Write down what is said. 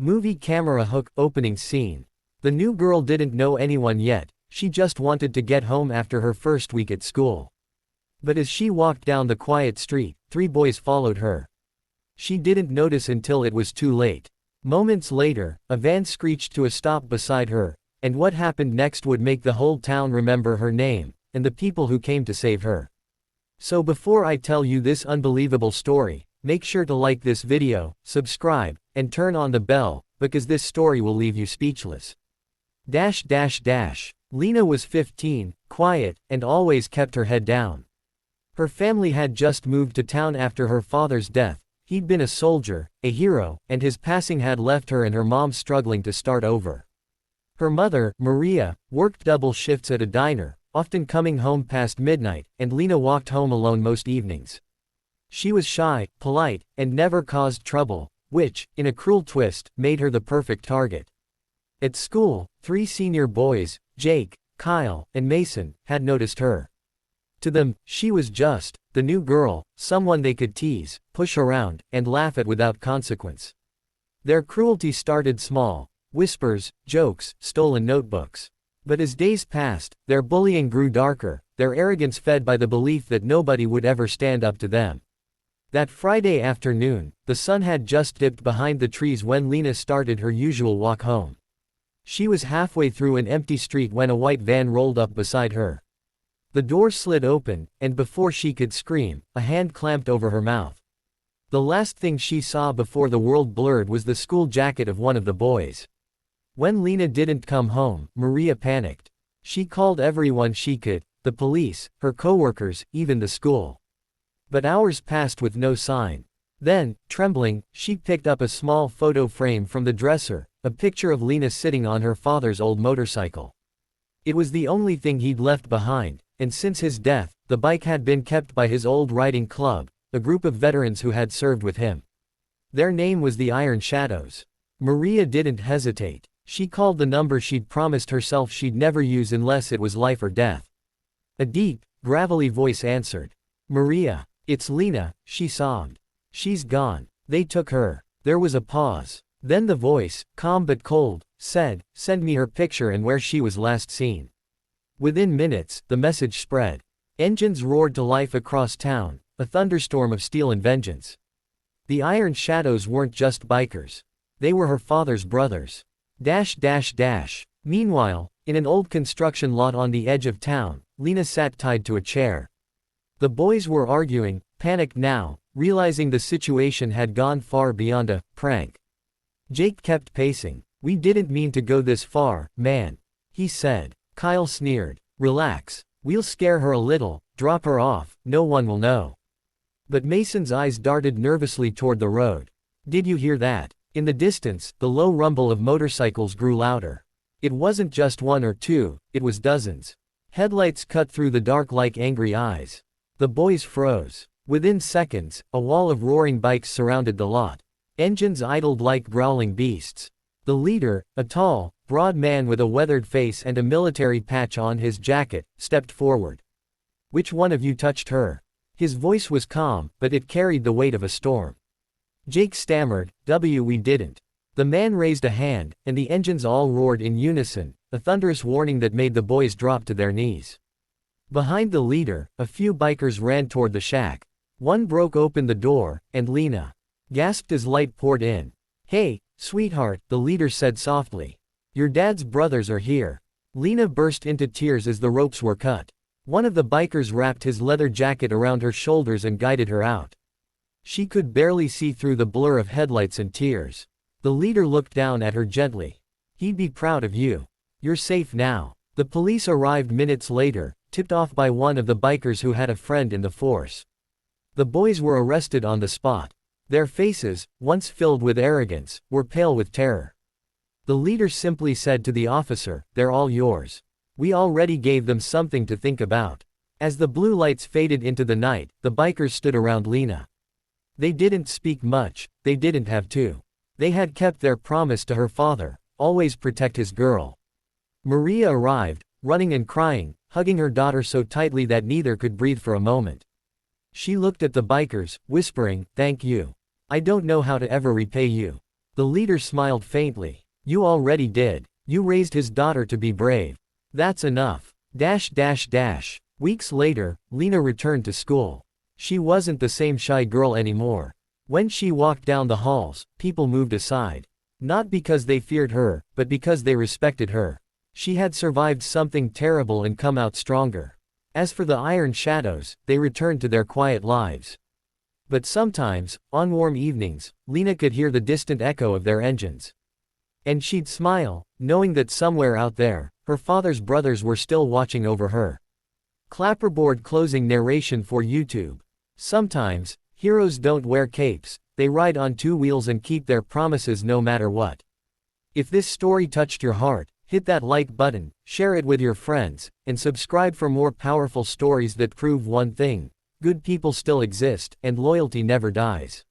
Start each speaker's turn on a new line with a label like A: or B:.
A: Movie camera hook opening scene. The new girl didn't know anyone yet, she just wanted to get home after her first week at school. But as she walked down the quiet street, 3 boys followed her. She didn't notice until it was too late. Moments later, a van screeched to a stop beside her, and what happened next would make the whole town remember her name, and the people who came to save her. So before I tell you this unbelievable story, make sure to like this video, subscribe, and turn on the bell, because this story will leave you speechless. Lena was 15, quiet, and always kept her head down. Her family had just moved to town after her father's death. He'd been a soldier, a hero, and his passing had left her and her mom struggling to start over. Her mother, Maria, worked double shifts at a diner, often coming home past midnight, and Lena walked home alone most evenings. She was shy, polite, and never caused trouble, which, in a cruel twist, made her the perfect target. At school, 3 senior boys, Jake, Kyle, and Mason, had noticed her. To them, she was just the new girl, someone they could tease, push around, and laugh at without consequence. Their cruelty started small: whispers, jokes, stolen notebooks. But as days passed, their bullying grew darker, their arrogance fed by the belief that nobody would ever stand up to them. That Friday afternoon, the sun had just dipped behind the trees when Lena started her usual walk home. She was halfway through an empty street when a white van rolled up beside her. The door slid open, and before she could scream, a hand clamped over her mouth. The last thing she saw before the world blurred was the school jacket of one of the boys. When Lena didn't come home, Maria panicked. She called everyone she could, the police, her coworkers, even the school. But hours passed with no sign. Then, trembling, she picked up a small photo frame from the dresser, a picture of Lena sitting on her father's old motorcycle. It was the only thing he'd left behind, and since his death, the bike had been kept by his old riding club, a group of veterans who had served with him. Their name was the Iron Shadows. Maria didn't hesitate. She called the number she'd promised herself she'd never use unless it was life or death. A deep, gravelly voice answered. "Maria, it's Lena," she sobbed. "She's gone. They took her." There was a pause. Then the voice, calm but cold, said, "Send me her picture and where she was last seen." Within minutes, the message spread. Engines roared to life across town, a thunderstorm of steel and vengeance. The Iron Shadows weren't just bikers. They were her father's brothers. Meanwhile, in an old construction lot on the edge of town, Lena sat tied to a chair. The boys were arguing, panicked now, realizing the situation had gone far beyond a prank. Jake kept pacing. "We didn't mean to go this far, man," he said. Kyle sneered. "Relax. We'll scare her a little, drop her off, no one will know." But Mason's eyes darted nervously toward the road. "Did you hear that?" In the distance, the low rumble of motorcycles grew louder. It wasn't just 1 or 2, it was dozens. Headlights cut through the dark like angry eyes. The boys froze. Within seconds, a wall of roaring bikes surrounded the lot. Engines idled like growling beasts. The leader, a tall, broad man with a weathered face and a military patch on his jacket, stepped forward. "Which one of you touched her?" His voice was calm, but it carried the weight of a storm. Jake stammered, "We didn't." The man raised a hand, and the engines all roared in unison, a thunderous warning that made the boys drop to their knees. Behind the leader, a few bikers ran toward the shack. One broke open the door, and Lena gasped as light poured in. "Hey, sweetheart," the leader said softly. "Your dad's brothers are here." Lena burst into tears as the ropes were cut. One of the bikers wrapped his leather jacket around her shoulders and guided her out. She could barely see through the blur of headlights and tears. The leader looked down at her gently. "He'd be proud of you. You're safe now." The police arrived minutes later, tipped off by one of the bikers who had a friend in the force. The boys were arrested on the spot. Their faces, once filled with arrogance, were pale with terror. The leader simply said to the officer, "They're all yours. We already gave them something to think about." As the blue lights faded into the night, the bikers stood around Lena. They didn't speak much, they didn't have to. They had kept their promise to her father, always protect his girl. Maria arrived, running and crying, hugging her daughter so tightly that neither could breathe for a moment. She looked at the bikers, whispering, "Thank you. I don't know how to ever repay you." The leader smiled faintly. You already did. You raised his daughter to be brave. That's enough. Weeks later, Lena returned to school. She wasn't the same shy girl anymore. When she walked down the halls, people moved aside. Not because they feared her, but because they respected her. She had survived something terrible and come out stronger. As for the Iron Shadows, they returned to their quiet lives. But sometimes, on warm evenings, Lena could hear the distant echo of their engines. And she'd smile, knowing that somewhere out there, her father's brothers were still watching over her. Clapperboard closing narration for YouTube. Sometimes, heroes don't wear capes, they ride on two wheels and keep their promises no matter what. If this story touched your heart, hit that like button, share it with your friends, and subscribe for more powerful stories that prove one thing: good people still exist, and loyalty never dies.